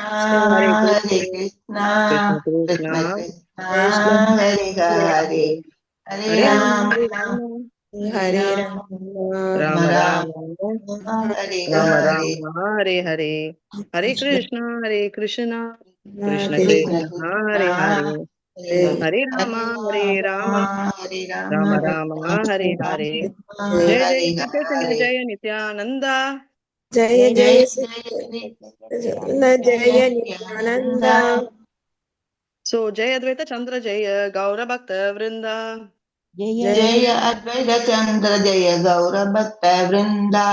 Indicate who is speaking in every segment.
Speaker 1: Hare
Speaker 2: Hare
Speaker 1: Krishna,
Speaker 2: Krishna,
Speaker 1: Krishna
Speaker 2: Krishna
Speaker 1: Krishna,
Speaker 2: Krishna,
Speaker 1: Krishna
Speaker 2: Hare
Speaker 1: Hare
Speaker 2: Hare,
Speaker 1: Hare,
Speaker 2: Hare
Speaker 1: Hare
Speaker 2: Rama,
Speaker 1: Rama,
Speaker 2: Hare
Speaker 3: Hare
Speaker 2: Rama,
Speaker 3: Rama,
Speaker 1: Rama
Speaker 2: Rama
Speaker 1: Rama,
Speaker 2: Rama, Hare
Speaker 1: Rama
Speaker 2: Hare,
Speaker 1: Rama, Hare Hare, Hare Krishna, Hare Krishna, Krishna
Speaker 2: Krishna
Speaker 1: Krishna,
Speaker 2: Krishna,
Speaker 1: Hare Hare,
Speaker 2: Hare Hare,
Speaker 1: Hare
Speaker 2: Hare
Speaker 1: Rama, Hare Rama,
Speaker 2: Rama, Hare Rama,
Speaker 1: Rama
Speaker 2: Rama
Speaker 1: Rama, Hare Hare,
Speaker 2: Rama,
Speaker 1: Jai Jai
Speaker 2: Hare
Speaker 1: Shri Chaitanya
Speaker 2: Hare.
Speaker 1: Jaya Nityananda,
Speaker 3: Jaya
Speaker 2: Jai
Speaker 3: Jaya
Speaker 2: Jai
Speaker 3: Nityananda, Jaya Nityananda,
Speaker 2: Nityananda.
Speaker 1: So Jai Advaita Chandra Jaya Gaura Bhakta Vrinda,
Speaker 3: Jaya
Speaker 2: जय अद्वैत चंद्र जय गौर भक्त वृंदा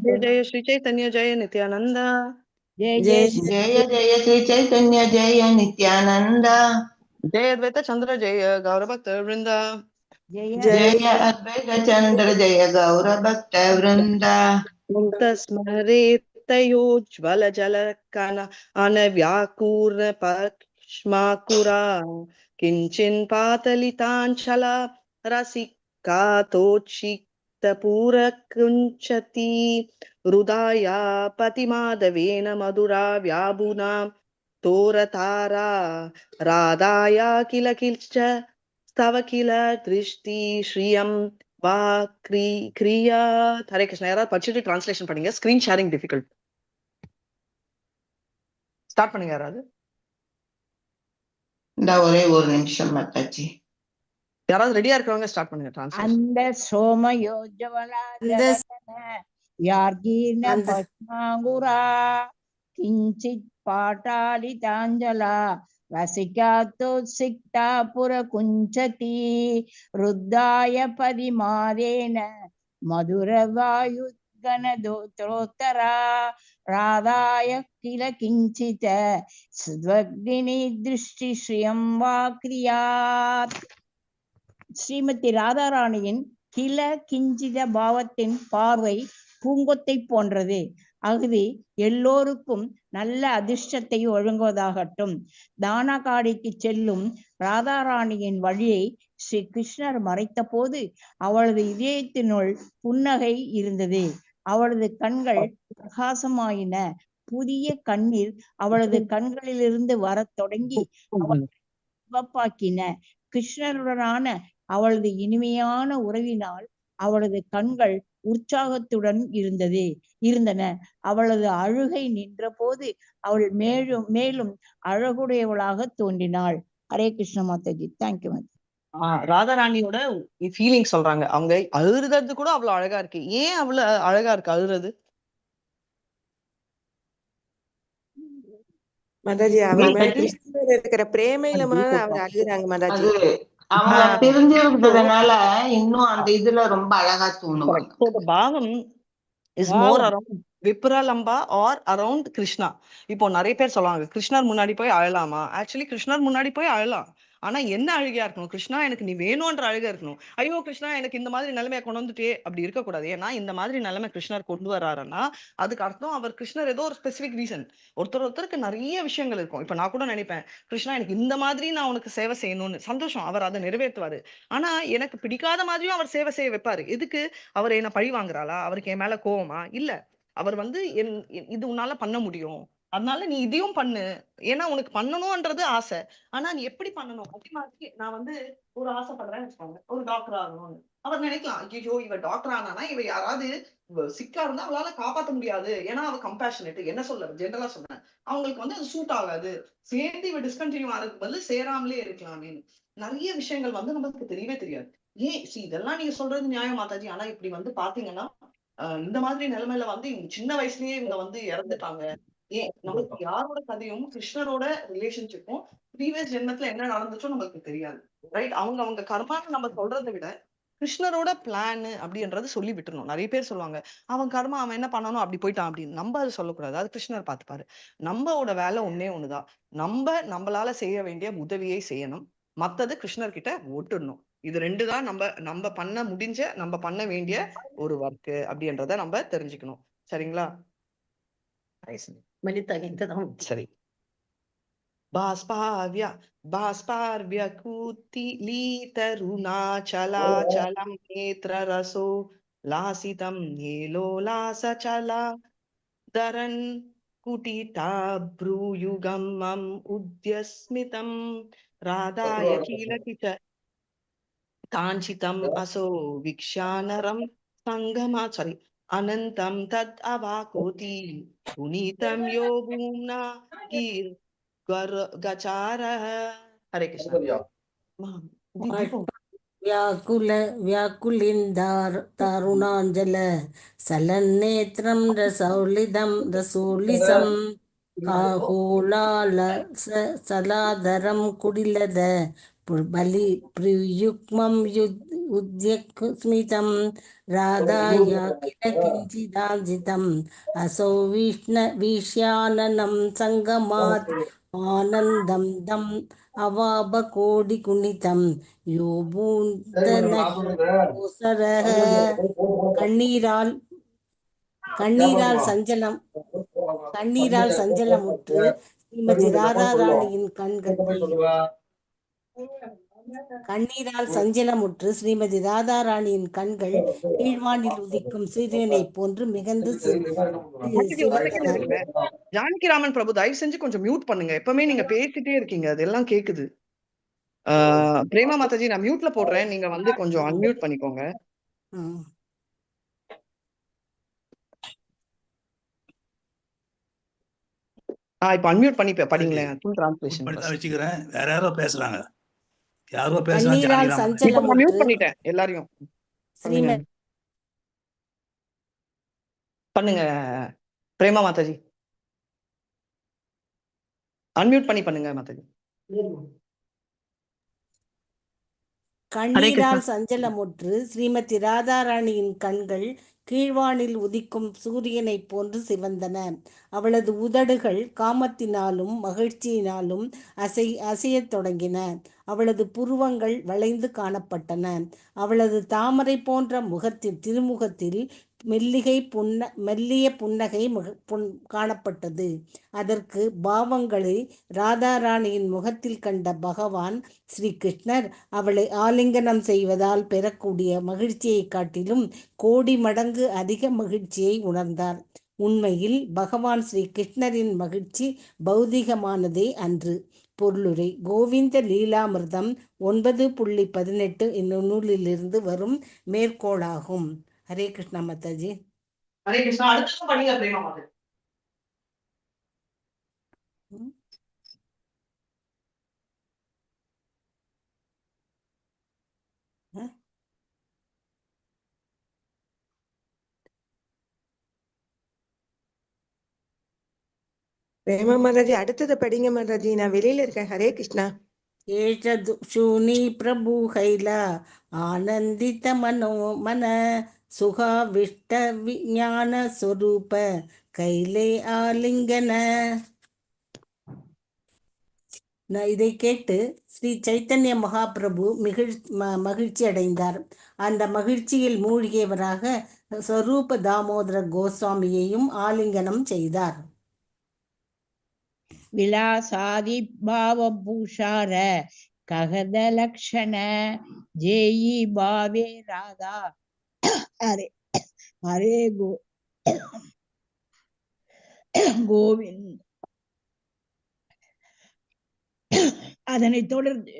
Speaker 1: Jai Jai Shri Chaitanya Jaya Nityananda,
Speaker 3: Jaya
Speaker 2: जय जय श्री चैतन्य जय Nityanand
Speaker 1: Jai Advaita Chandra Jaya Gaura Bhakta Vrinda,
Speaker 3: Jaya
Speaker 2: जय अद्वैत चंद्र जय गौर भक्त वृंदा
Speaker 1: Smretayojjvala anavyakurna pashmakura kinchin patalitanchala rasikatochikta purakunchati rudaya patimadavena madura vyabuna toratara radaya kilakilcha stavakila drishti shriyam வா கிரியா. ஹரே கிருஷ்ணா. யாராவது படிச்சுட்டு translation பண்ணுங்க. Screen sharing difficult. ஸ்டார்ட் பண்ணுங்க யாராவது.
Speaker 2: ஒரே ஒரு நிமிஷம் மாதாஜி.
Speaker 1: யாராவது ரெடியா இருக்கவங்க ஸ்டார்ட் பண்ணுங்க டிரான்ஸ்லேஷன்.
Speaker 4: அந்த சோமயோஜவலாஜலதன யார்கீர்ண பத்மாங்குரா கிஞ்சித் பாட்டாலிதாஞ்சலா ரசிகாத்தோத்சிக்தா புரகுஞ்சதி ருத்தாய பதிமாதேன மதுரவாயுத்கணதோத்தரோத்தரா ராதாய கில கிஞ்சித ஸ்வக்தினி திருஷ்டி ஸ்ரீயம் வா கிரியாத். ஸ்ரீமதி ராதாராணியின் கில கிஞ்சித பாவத்தின் பார்வை பூங்கொத்தை போன்றது. அஃது எல்லோருக்கும் நல்ல அதிர்ஷ்டத்தை ஒழுங்குவதாகட்டும். தானகாடிக்கு செல்லும் ராதாராணியின் வழியை ஸ்ரீ கிருஷ்ணர் மறைத்த போது அவளது இதயத்தினுள் புன்னகை இருந்தது. அவளது கண்கள் பிரகாசமாயின. புதிய கண்ணீர் அவளது கண்களிலிருந்து வரத் தொடங்கி அவள் சிவப்பாக்கின. கிருஷ்ணருடனான அவளது இனிமையான உறவினால் அவளது கண்கள் உற்சாகத்துடன் இருந்தன. அவளது அழுகை நின்ற போது அவள் மேலும் மேலும் அழகுடையவளாக தோன்றினாள். ஹரே கிருஷ்ண மாதாஜி. தேங்க்யூ மாதாஜி.
Speaker 1: ராதாராணியோட ஃபீலிங் சொல்றாங்க. அவங்க அழுறது கூட அவ்வளவு அழகா இருக்கு. ஏன் அவ்வளவு அழகா இருக்கு அழுறது?
Speaker 3: மாதாஜி அவர் மேல கிருஷ்ணர் இருக்கிற பிரேமையில அவர் அழுகுறாங்க மாதாஜி.
Speaker 2: அது அவங்க பிரிஞ்சிருந்ததுனால இன்னும் அந்த இதுல ரொம்ப அழகா தோணுவாங்க.
Speaker 1: பாவம் இஸ் மோர் அரவுண்ட் விப்ரலம்பா ஆர் அரவுண்ட் கிருஷ்ணா. இப்போ நிறைய பேர் சொல்லுவாங்க கிருஷ்ணர் முன்னாடி போய் அழலாமா? ஆக்சுவலி கிருஷ்ணர் முன்னாடி போய் அழலாம். ஆனா என்ன அழுகையா இருக்கணும்? கிருஷ்ணா எனக்கு நீ வேணும்ன்ற அழுகை இருக்கணும். ஐயோ கிருஷ்ணா எனக்கு இந்த மாதிரி நிலைமையை கொண்டு வந்துட்டே அப்படி இருக்கக்கூடாது. ஏன்னா இந்த மாதிரி நிலைமை கிருஷ்ணர் கொண்டு வர்றாருன்னா அதுக்கு அர்த்தம் அவர் கிருஷ்ணர் ஏதோ ஒரு ஸ்பெசிபிக் ரீசன். ஒருத்தருக்கு நிறைய விஷயங்கள் இருக்கும். இப்ப நான் கூட நினைப்பேன் கிருஷ்ணா எனக்கு இந்த மாதிரி நான் உனக்கு சேவை செய்யணும்னு. சந்தோஷம், அவர் அதை நிறைவேற்றுவாரு. ஆனா எனக்கு பிடிக்காத மாதிரியும் அவர் சேவை செய்ய வைப்பாரு. எதுக்கு? அவர் என்ன பழி வாங்குறாளா? அவருக்கு என் மேல கோவமா? இல்ல, அவர் இது உன்னால பண்ண முடியும், அதனால நீ இதையும் பண்ணு. ஏன்னா உனக்கு பண்ணணும்ன்றது ஆசை. ஆனா நீ எப்படி பண்ணணும்? அதே மாதிரி நான் ஒரு ஆசைப்படுறேன்னு வச்சுக்கோங்க, ஒரு டாக்டர் ஆகணும்னு. அவர் நினைக்கலாம் ஐயோ இவ டாக்டர் ஆனானா இவ யாராவது சிக்கா இருந்தா அவளால காப்பாற்ற முடியாது. ஏன்னா அவ கம்பேஷனேட். என்ன சொல்ல ஜென்ரலா சொன்னேன், அவங்களுக்கு அது சூட் ஆகாது. சேர்ந்து இவ டிஸ்கண்டினியூ ஆகிறதுக்கு பதில் சேராமலே இருக்கலாமே. நிறைய விஷயங்கள் நமக்கு தெரியவே தெரியாது. ஏன் இதெல்லாம் நீங்க சொல்றது நியாயம் மாதாஜி. ஆனா இப்படி பாத்தீங்கன்னா இந்த மாதிரி நிலைமையில இவங்க சின்ன வயசுலயே இவங்க இறந்துட்டாங்க. ஏன் நமக்கு யாரோட கதையும் கிருஷ்ணரோட ரிலேஷன்ஷிப்பும் ப்ரீவியஸ் ஜென்மத்துல என்ன நடந்துச்சோ நமக்கு தெரியாது. ரைட்? அவங்க கர்மான்னு நம்ம சொல்றதை விட கிருஷ்ணரோட பிளான் அப்படின்றது சொல்லி விட்டுறணும். நிறைய பேர் சொல்லுவாங்க அவன் கர்மா அவன் என்ன பண்ணணும் அப்படி போயிட்டான் அப்படின்னு. நம்ம அதை சொல்லக்கூடாது. அது கிருஷ்ணர் பார்த்துப்பாரு. நம்மளோட வேலை ஒண்ணுதான். நம்மளால செய்ய வேண்டிய உதவியை செய்யணும். மத்தது கிருஷ்ணர் கிட்ட ஓட்டுடணும். இது ரெண்டு தான் நம்ம பண்ண வேண்டிய ஒரு ஒர்க் அப்படின்றத நம்ம தெரிஞ்சுக்கணும். சரிங்களா? சரி. பாஸ்பார்விய கூத்திலீதருணாச்சலாச்சலம் நேத்ரரசோ லாசிதம் ஏலோலாசச்சலா தரன் कुटिता भ्रूयुगमम् उद्यस्मितं राधाय कीलकिच काञ्चितम् असौ वीक्षानरं सङ्गमा sorry अनन्तं तद् अवाकोति पुनीतं यो भूम्ना गचारः. हरे कृष्ण. दीपम
Speaker 5: व्याकुलिन्दारुणाञ्जल सलन्नेत्रं रसोलिसं काहोलाल सलाधरं कुडिलद बलि प्रयुग्मं उद्यस्मितं राधाया किल किञ्चिदाजितम् असौ विष्याननं सङ्गमात् आनन्दं दम् अवाबकोडिकुणितं यो பூந்தனோசரக கண்ணீரால் சஞ்சலமுற்று ஸ்ரீமதி ராதாராணியின் கண்கள் கீழ்வானில் உதிக்கும் சூரியனை போன்று மிகுந்து
Speaker 1: ஜானகிராமன் பிரபு தயவு செஞ்சு கொஞ்சம் மியூட் பண்ணுங்க. எப்பவுமே நீங்க பேசிட்டே இருக்கீங்க, அதெல்லாம் கேக்குது. பிரேமா மாதாஜி, நான் மியூட்ல போடுறேன், நீங்க வந்து கொஞ்சம் அன்மியூட் பண்ணிக்கோங்க. இப்ப அன்மியூட் பண்ணி படிங்களேன். ஃபுல் டிரான்ஸ்லேஷன்
Speaker 6: வச்சுக்கிறேன். வேற யாரோ பேசுறாங்க. யாரோ
Speaker 5: கண்ணீரால் சஞ்சலமுற்று
Speaker 1: மியூட் பண்ணிட்டேன் எல்லாரையும். பண்ணுங்க பிரேமா மாதாஜி, அன்மியூட் பண்ணி பண்ணுங்க மாதாஜி.
Speaker 5: கண்ணீரால் சஞ்சலமுற்று ஸ்ரீமதி ராதாராணியின் கண்கள் கீழ்வானில் உதிக்கும் சூரியனை போன்று சிவந்தன. அவளது உதடுகள் காமத்தினாலும் மகிழ்ச்சியினாலும் அசையத் தொடங்கின. அவளது புருவங்கள் வளைந்து காணப்பட்டன. அவளது தாமரை போன்ற திருமுகத்தில் மெல்லிய புன்னகை காணப்பட்டது. அதற்கு பாவங்களை ராதாராணியின் முகத்தில் கண்ட பகவான் ஸ்ரீ கிருஷ்ணர் அவளை ஆலிங்கனம் செய்வதால் பெறக்கூடிய மகிழ்ச்சியை காட்டிலும் கோடி மடங்கு அதிக மகிழ்ச்சியை உணர்ந்தார். உண்மையில் பகவான் ஸ்ரீ கிருஷ்ணரின் மகிழ்ச்சி பௌதிகமானதே அன்று. பொருளுரை: கோவிந்த லீலாமிர்தம் 9.18 என்னும் நூலிலிருந்து வரும் மேற்கோளாகும். ஹரே கிருஷ்ணா மாதாஜி.
Speaker 1: ஹரே கிருஷ்ணா. அடுத்து படிங்க பிரேமா மாதாஜி.
Speaker 3: பிரேமா மாதாஜி அடுத்தது படிங்க மாதாஜி, நான் வெளியில இருக்கேன். ஹரே கிருஷ்ணா.
Speaker 5: ஏஷூனி பிரபு ஹைலா ஆனந்தித மன சுகாவிஷ்ட விஞ்ஞான ஸ்வரூப கைலே ஆலிங்கன. இதை கேட்டு ஸ்ரீ சைத்தன்ய மகாபிரபு மகிழ்ச்சி அடைந்தார். அந்த மகிழ்ச்சியில் மூழ்கியவராக ஸ்வரூப தாமோதர கோஸ்வாமியையும் ஆலிங்கனம் செய்தார்.
Speaker 4: விலாசாதி பாவபூஷார ககத லக்ஷண ஜேயி பாவே ராதா ஹரே ஹரே கோவிந்த். அதனை தொடர்ந்து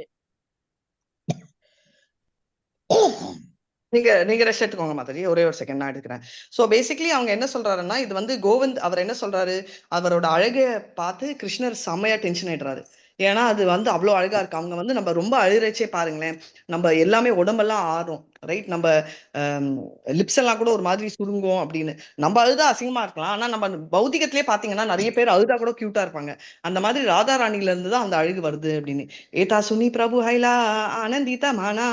Speaker 1: நீங்க ரெஸ்ட் எடுத்துக்கோங்க மாதாஜி, ஒரே ஒரு செகண்ட் நான் எடுக்கிறேன். சோ பேசிக்கலி அவங்க என்ன சொல்றாருன்னா, இது வந்து கோவிந்த் அவர் என்ன சொல்றாரு, அவரோட அழகை பார்த்து கிருஷ்ணர் செம்மையா டென்ஷன் ஆயிடுறாரு. ஏன்னா அது வந்து அவ்வளவு அழகா இருக்கு. அவங்க வந்து நம்ம ரொம்ப அழுகிறச்சே பாருங்களேன், நம்ம எல்லாமே உடம்பெல்லாம் ஆறும், ரைட்? நம்ம லிப்ஸ் எல்லாம் கூட ஒரு மாதிரி சுருங்கும் அப்படின்னு. நம்ம அழுதா அசிங்கமா இருக்கலாம், ஆனா நம்ம பௌதிகத்திலேயே பாத்தீங்கன்னா நிறைய பேர் அழுதா கூட கியூட்டா இருப்பாங்க. அந்த மாதிரி ராதா ராணில இருந்து தான் அந்த அழகு வருது அப்படின்னு. ஏதா சுனி பிரபு ஹைலா ஆனந்திதா மானா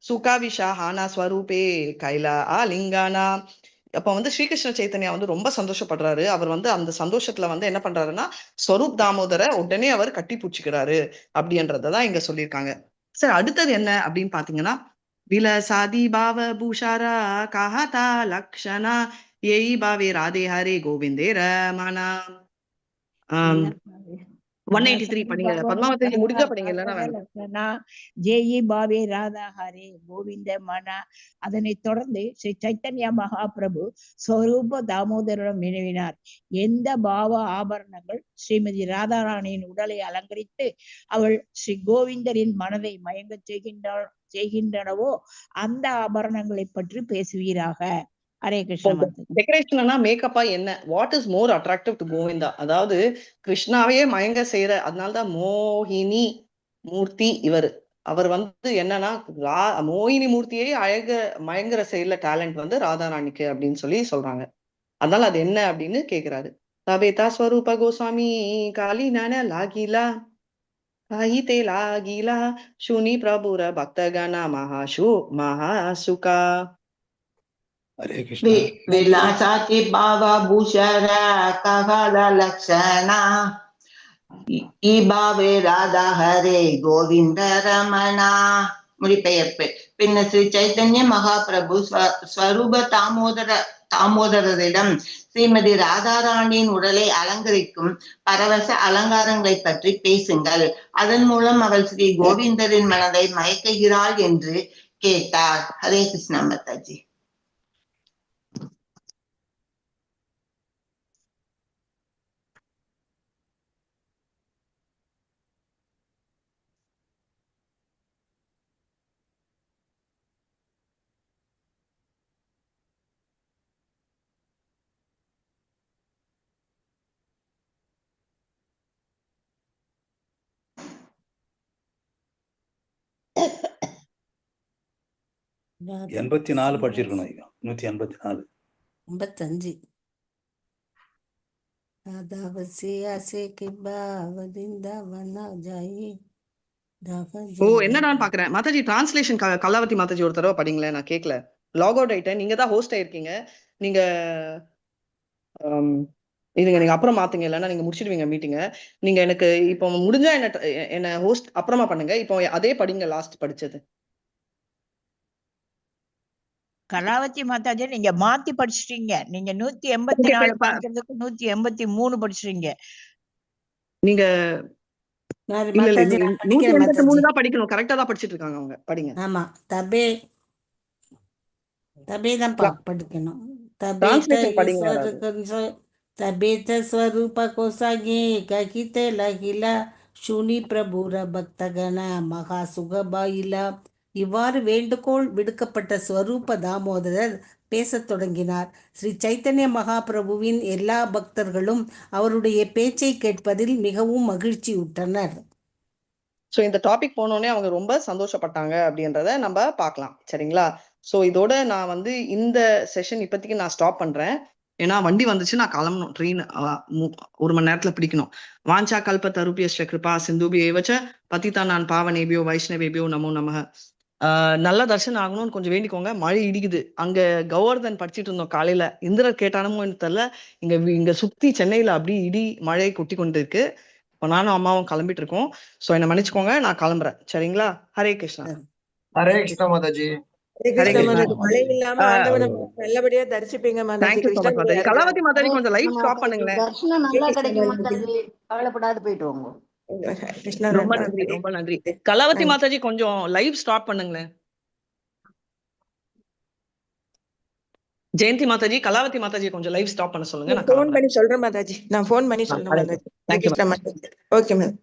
Speaker 1: சுகாவிஷா ஹானா ஸ்வரூபே கைலா ஆலிங்கானா. அப்ப வந்து ஸ்ரீகிருஷ்ண சைத்தன்யா வந்து ரொம்ப சந்தோஷப்படுறாரு. அவர் வந்து அந்த சந்தோஷத்துல வந்து என்ன பண்றாருன்னா, ஸ்வரூப் தாமோதர உடனே அவர் கட்டி பூச்சிக்கிறாரு அப்படின்றதான் இங்க சொல்லியிருக்காங்க. சரி, அடுத்தது என்ன அப்படின்னு பாத்தீங்கன்னா, விலசாதி பாவ பூஷாரா காஹதா லக்ஷணா ஏய் பாவே ராதே ஹரே கோவிந்தே ரமணா. 183 படிங்க. பத்மாவதி முடிஞ்சா படிங்க, இல்லைன்னா வேணாம்.
Speaker 4: லக்ஷணா ஜெயி பாவே ராதா ஹரே கோவிந்த மனா. அதனைத் தொடர்ந்து ஸ்ரீ சைத்தன்ய மகாபிரபு ஸ்வரூப தாமோதரிடம் நினைவினார். எந்த பாவ ஆபரணங்கள் ஸ்ரீமதி ராதாராணியின் உடலை அலங்கரித்து அவள் ஸ்ரீ கோவிந்தரின் மனதை மயங்க செய்கின்றனவோ அந்த ஆபரணங்களை பற்றி பேசுவீராக. ஹரே கிருஷ்ண.
Speaker 1: டெக்கரேஷன்னா மேக்கப்பா என்ன? What is more attractive to Govinda? அதாவது கிருஷ்ணாவையே மயங்க செய்யற, அதனாலதான் மோகினி மூர்த்தி இவர். அவர் வந்து என்னன்னா மோகினி மூர்த்தியை மயங்குற செயல டேலண்ட் வந்து ராதாராணிக்கு அப்படின்னு சொல்லி சொல்றாங்க. அதனால அது என்ன அப்படின்னு கேக்குறாரு. தபேதா ஸ்வரூப கோஸ்வாமி காலி நான லாகிலா காஹிதே லாகிலா சுனி பிரபுர பக்தகண மகாசுகா.
Speaker 6: ஹரே கிருஷ்ணா.
Speaker 2: விலாசாதி பாவபூஷர ககல லக்ஷணா ஈபாவே ராதா ஹரே கோவிந்த ரமணா. மொழிபெயர்ப்பு. பின்னர் ஸ்ரீ சைத்தன்ய மகாபிரபு ஸ்வரூப தாமோதரரிடம் ஸ்ரீமதி ராதாராணியின் உடலை அலங்கரிக்கும் பரவச அலங்காரங்களை பற்றி பேசுங்கள், அதன் மூலம் அவள் ஸ்ரீ கோவிந்தரின் மனதை மயக்குகிறாள் என்று கேட்டார். ஹரே கிருஷ்ணா மாதாஜி.
Speaker 5: ராதா
Speaker 6: 84 படிச்சிருக்கணும். 184.
Speaker 5: 85. ராதா வசியா சே கே பாவதிந்தாவனா ஜாயி தாவா
Speaker 1: ஓ,
Speaker 5: ஜெய்
Speaker 1: என்னடான்னு பாக்குறேன். மாதாஜி டிரான்ஸ்லேஷன் கலாவதி மாதாஜி ஒரு தடவை படிங்களேன், நான் கேட்கல. லாக் அவுட் ஆயிட்டேன். நீங்க தான் ஹோஸ்ட் ஆயிருக்கீங்க. நீங்க இதுங்க நீங்க அப்புறம் மாத்துங்க, இல்லைன்னா நீங்க முடிச்சிடுவீங்க மீட்டிங்க. நீங்க எனக்கு இப்போ முடிஞ்சா என்ன ஹோஸ்ட் அப்புறமா பண்ணுங்க. இப்போ அதே படிங்க, லாஸ்ட் படிச்சது.
Speaker 4: கலாவதி மாதாஜி நீங்க மாத்தி படிச்சிட்டீங்க. நீங்க 184 படிக்கிறதுக்கு 183 படிச்சிட்டீங்க.
Speaker 1: நீங்க
Speaker 5: நான்
Speaker 1: இல்ல இல்ல
Speaker 5: மாதாஜி நான் படிக்கிறேன்
Speaker 1: 183
Speaker 5: மாதாஜி.
Speaker 1: தான் படிக்கணும். கரெக்டா தான் படிச்சிட்டு இருக்காங்க அவங்க. படிங்க.
Speaker 5: ஆமா, தபே தான் படிக்கணும்.
Speaker 1: டிரான்ஸ்லேஷன் படிங்க யாராவது.
Speaker 5: தபேத ஸ்வரூப கோசாகி ககிதே லகிலா சுனி பிரபுர பக்தகண மகா சுகபாயிலா. இவ்வாறு வேண்டுகோள் விடுக்கப்பட்ட ஸ்வரூப தாமோதரர் பேசத் தொடங்கினார். ஸ்ரீ சைத்தன்ய மகாபிரபுவின் எல்லா பக்தர்களும் அவருடைய பேச்சை கேட்பதில் மிகவும் மகிழ்ச்சியுற்றனர்.
Speaker 1: ஸோ இந்த டாபிக் போனோடனே அவங்க ரொம்ப சந்தோஷப்பட்டாங்க அப்படின்றத நம்ம பார்க்கலாம். சரிங்களா? ஸோ இதோட நான் வந்து இந்த செஷன் இப்போதைக்கு நான் ஸ்டாப் பண்றேன். ஏன்னா வண்டி வந்துச்சு, நான் கிளம்பணும். ட்ரெயின் 1 மணி நேரத்துல பிடிக்கணும். வாஞ்சா கல்ப தருபியஸ்ட கிருபா சிந்துபி ஏவச்ச பதிதா நான் பாவனேபியோ வைஷ்ணவேபியோ நமோ நமக. நல்ல தர்ஷனம் ஆகணும்னு கொஞ்சம் வேண்டிக்கோங்க. மழை இடிக்குது. அங்க கௌவர்தன் படிச்சுட்டு இருந்தோம் காலையில. இந்திரர் கேட்டானமோ தெரியல. இங்க சுத்தி சென்னையில அப்படி இடி மழை கொட்டி கொண்டு இருக்கு. இப்போ நானும் அம்மாவும் கிளம்பிட்டு இருக்கோம். ஸோ என்ன மன்னிச்சுக்கோங்க, நான் கிளம்புறேன். சரிங்களா? ஹரே கிருஷ்ணா.
Speaker 7: ஹரே கிருஷ்ணா மாதாஜி.
Speaker 3: ஹரே கிருஷ்ண மாதாஜி. மழை இல்லாம ஆண்டவனை நல்லபடியா தரிசிப்பீங்க Mataji.
Speaker 1: Thank you so much Mataji. Kalavathi Mataji கொஞ்சம் லைவ் ஸ்டாப்
Speaker 8: மாதாஜி
Speaker 1: பண்ணுங்களேன்.
Speaker 8: தர்ஷனம் நல்லா கிடைக்கும் மாதாஜி, கவலைப்படாது போயிட்டு வாங்க.
Speaker 3: கிருஷ்ணா
Speaker 1: ரொம்ப நன்றி, ரொம்ப நன்றி. கலாவதி மாதாஜி கொஞ்சம் லைவ் ஸ்டார்ட் பண்ணுங்களேன். ஜெயந்தி மாதாஜி, கலாவதி மாதாஜி கொஞ்சம் லைவ் ஸ்டாப் பண்ண சொல்லுங்க. நான்
Speaker 3: ஃபோன் பண்ணி சொல்றேன் மாதாஜி. நான் ஃபோன் பண்ணி சொல்றேன் Mataji.
Speaker 1: Thank you
Speaker 3: Krishna Mataji. Okay ma'am.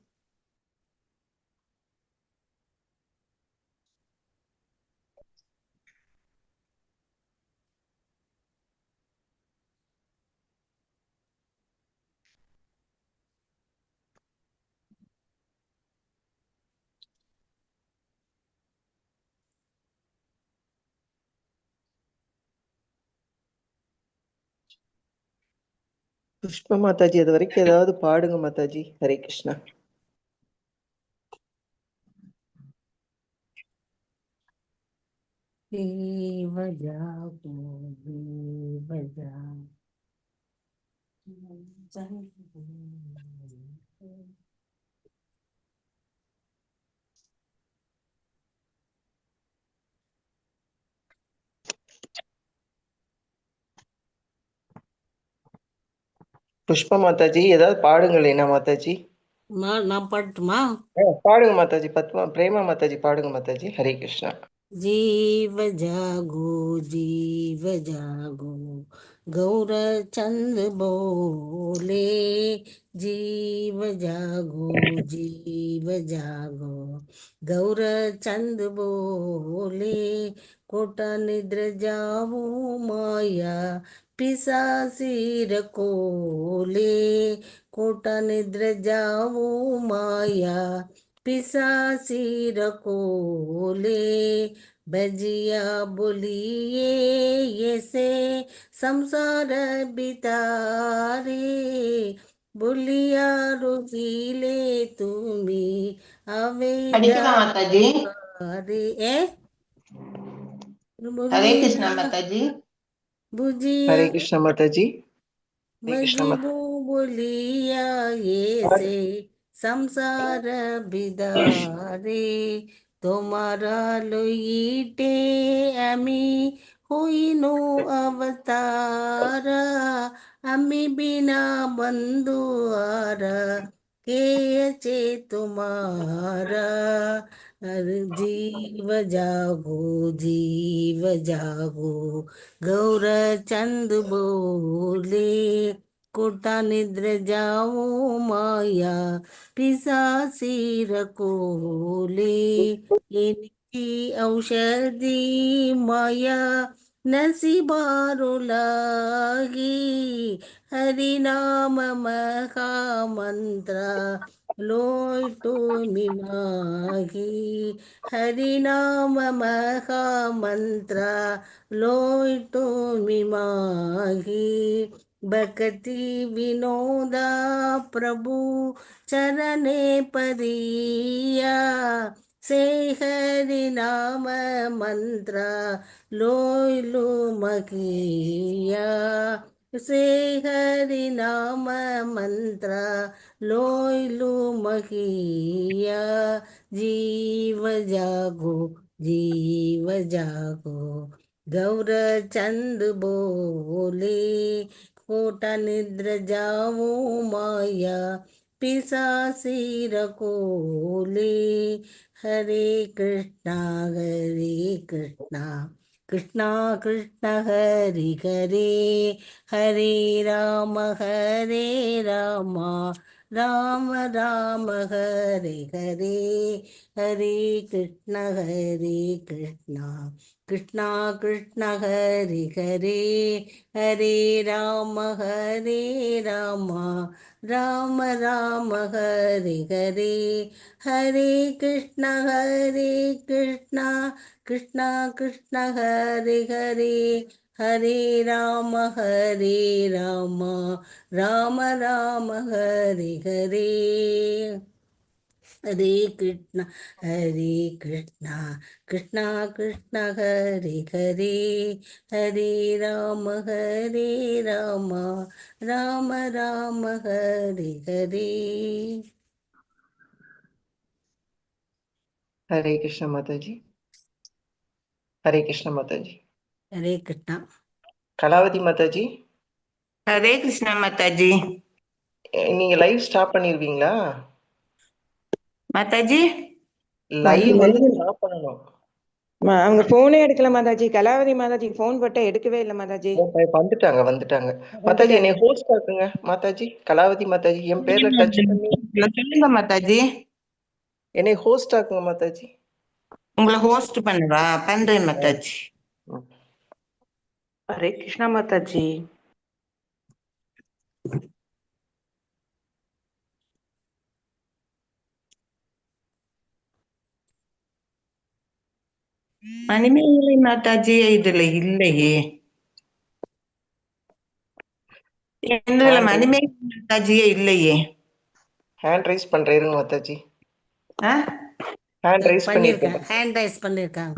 Speaker 9: Pushpa Mataji அது வரைக்கும் ஏதாவது பாடுங்க மாதாஜி. ஹரே கிருஷ்ணா. புஷ்பா மாதாஜி ஏதாவது பாடுங்களேனா மாதாஜி.
Speaker 5: நான் பாடட்டுமா?
Speaker 9: பாடுங்க மாதாஜி. பத்மா பிரேமா மாதாஜி பாடுங்க மாதாஜி. ஹரே கிருஷ்ணா.
Speaker 5: जीव जागो जीव जागो गौर चंद बोले, जीव जागो जीव जागो गौर चंद बोले, कोटा निद्र जाओ माया पिशासीर कोले, कोटा निद्र जाओ माया पिशासीर कोले, बजिया बोलिए ये से संसार बितारे, बोलिया रोजिले तुम्ही अवेदा
Speaker 2: படிக்கலாம் மாதாஜி.
Speaker 5: रे ए
Speaker 2: ஹரே
Speaker 5: बोलिया
Speaker 2: கிருஷ்ணா மாதாஜி.
Speaker 5: बुझिया
Speaker 9: ஹரே கிருஷ்ணா மாதாஜி. ஹரே கிருஷ்ணா
Speaker 5: मजिबो बोलिया ये से संसार बिदारे, তোমারা লইতে আমি হইনো অবতারা, আমি বিনা বন্ধু আরা কে আছে তোমারা, আর জীব জাগো জীব জাগো गौर चंद बोले, कोटा निद्र जाओ माया पिशासीर कोले, इनकी औषधि माया नसीबारो लागी, हरि नाम महा मंत्र लोय तो मिमागी, हरि नाम महा मंत्र लोय तो मिमागी, भक्ति विनोदा प्रभु चरणे परिया, से हरि नाम मंत्र लोय लो मकिया, से हरि नाम मंत्र लोय लो मकिया, जीव जागो जीव जागो गौर चंद बोले, कोटा निद्र जाओ माया पिशासीर कोले, हरे कृष्णा कृष्णा कृष्णा हरे हरे, हरे राम राम राम हरे हरे, हरे कृष्णा कृष्णा कृष्णा हरे हरे, हरे राम राम राम हरे हरे, हरे कृष्णा कृष्णा कृष्णा हरे हरे, हरे राम राम राम हरे हरे, हरे कृष्णा कृष्णा कृष्णा हरे हरे, हरे राम राम राम हरे हरे.
Speaker 9: ஹரே கிருஷ்ணா மாதாஜி. ஹரே கிருஷ்ணா மாதாஜி.
Speaker 5: हरे कृष्णा.
Speaker 9: கலாவதி மாதாஜி.
Speaker 2: ஹரே கிருஷ்ணா மாதாஜி.
Speaker 9: நீங்க லைவ் ஸ்டாப் பண்ணிருவீங்களா
Speaker 2: மாதாஜி?
Speaker 9: லைவ் வந்து ஸ்டாப் பண்ணணும்.
Speaker 3: அவங்க போனே எடுக்கல மாதாஜி. கலாவதி மாதாஜி போன் போட்டா எடுக்கவே இல்ல மாதாஜி.
Speaker 9: வந்துட்டாங்க மாதாஜி. என்னை ஹோஸ்ட் ஆக்குங்க மாதாஜி. கலாவதி மாதாஜி என் பேர்ல டச் பண்ணி
Speaker 2: சொல்லுங்க மாதாஜி.
Speaker 9: என்னை ஹோஸ்ட் ஆக்குங்க மாதாஜி.
Speaker 2: உங்களை ஹோஸ்ட் பண்ணுவா? பண்றேன் மாதாஜி.
Speaker 3: ஹரே கிருஷ்ணா மாதாஜி.
Speaker 2: மணிமேகலை மாதாஜி இதுல இல்லையே. இதுல மணிமேகலை மாதாஜியே இல்லையே.
Speaker 9: ஹேண்ட் ரைஸ் பண்றேன் மாதாஜி.
Speaker 5: ஹேண்ட் ரைஸ் பண்ணிருக்காங்க.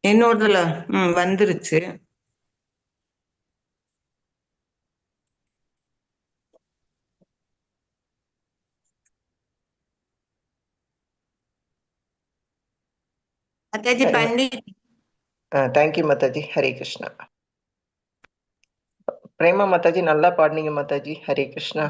Speaker 2: என்னோடதுல வந்துருச்சு. மாதாஜி பண்ணி.
Speaker 9: தேங்க்யூ மாதாஜி. ஹரே கிருஷ்ணா. பிரேமா மாதாஜி நல்லா பாடுனீங்க மாதாஜி. ஹரே கிருஷ்ணா.